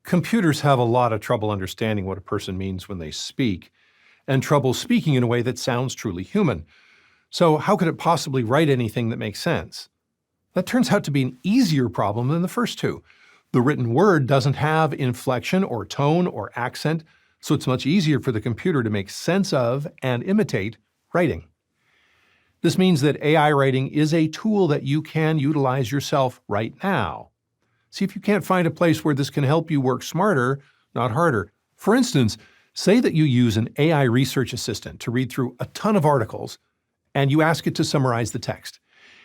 Computers have a lot of trouble understanding what a person means when they speak, and trouble speaking in a way that sounds truly human. So how could it possibly write anything that makes sense? That turns out to be an easier problem than the first two. The written word doesn't have inflection or tone or accent, so it's much easier for the computer to make sense of and imitate writing. This means that AI writing is a tool that you can utilize yourself right now. See if you can't find a place where this can help you work smarter, not harder. For instance, say that you use an AI research assistant to read through a ton of articles, and you ask it to summarize the text.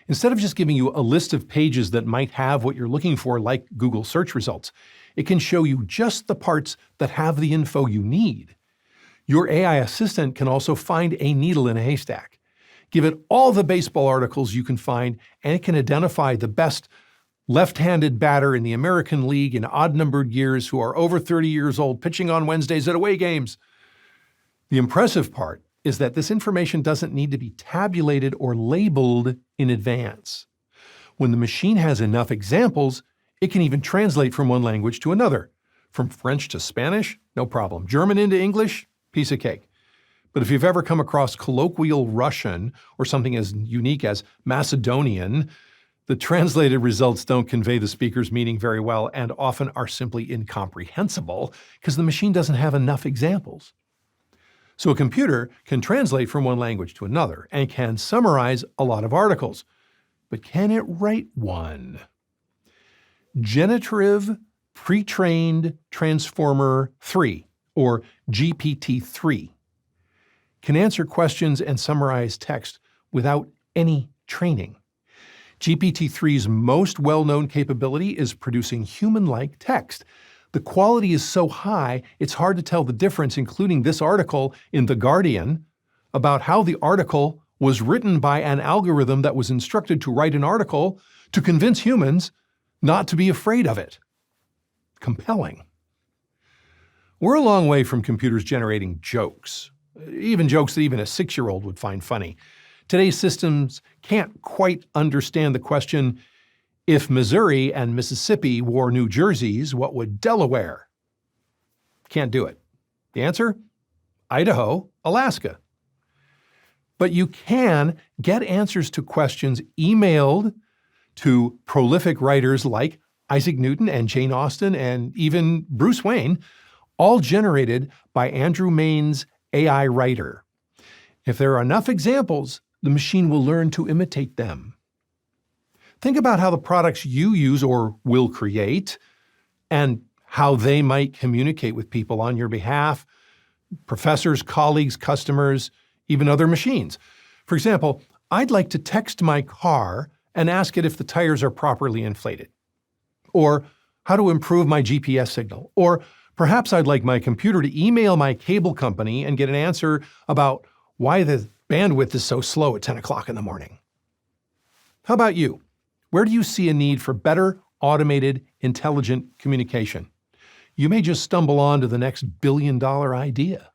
Instead of just giving you a list of pages that might have what you're looking for, like Google search results, it can show you just the parts that have the info you need. Your AI assistant can also find a needle in a haystack. Give it all the baseball articles you can find, and it can identify the best left-handed batter in the American League in odd-numbered years who are over 30 years old pitching on Wednesdays at away games. The impressive part is that this information doesn't need to be tabulated or labeled in advance. When the machine has enough examples, it can even translate from one language to another. From French to Spanish, no problem. German into English, piece of cake. But if you've ever come across colloquial Russian or something as unique as Macedonian, the translated results don't convey the speaker's meaning very well and often are simply incomprehensible because the machine doesn't have enough examples. So a computer can translate from one language to another and can summarize a lot of articles. But can it write one? Generative Pre-trained Transformer 3, or GPT-3, can answer questions and summarize text without any training. GPT-3's most well-known capability is producing human-like text. The quality is so high, it's hard to tell the difference, including this article in The Guardian about how the article was written by an algorithm that was instructed to write an article to convince humans not to be afraid of it. Compelling. We're a long way from computers generating jokes, even jokes that even a 6-year-old would find funny. Today's systems can't quite understand the question, if Missouri and Mississippi wore New Jerseys, what would Delaware? Can't do it. The answer? Idaho, Alaska. But you can get answers to questions emailed to prolific writers like Isaac Newton and Jane Austen and even Bruce Wayne, all generated by Andrew Mayne's AI writer. If there are enough examples, the machine will learn to imitate them. Think about how the products you use or will create and how they might communicate with people on your behalf, professors, colleagues, customers, even other machines. For example, I'd like to text my car and ask it if the tires are properly inflated, or how to improve my GPS signal, or perhaps I'd like my computer to email my cable company and get an answer about why the bandwidth is so slow at 10 o'clock in the morning. How about you? Where do you see a need for better, automated, intelligent communication? You may just stumble onto the next billion-dollar idea.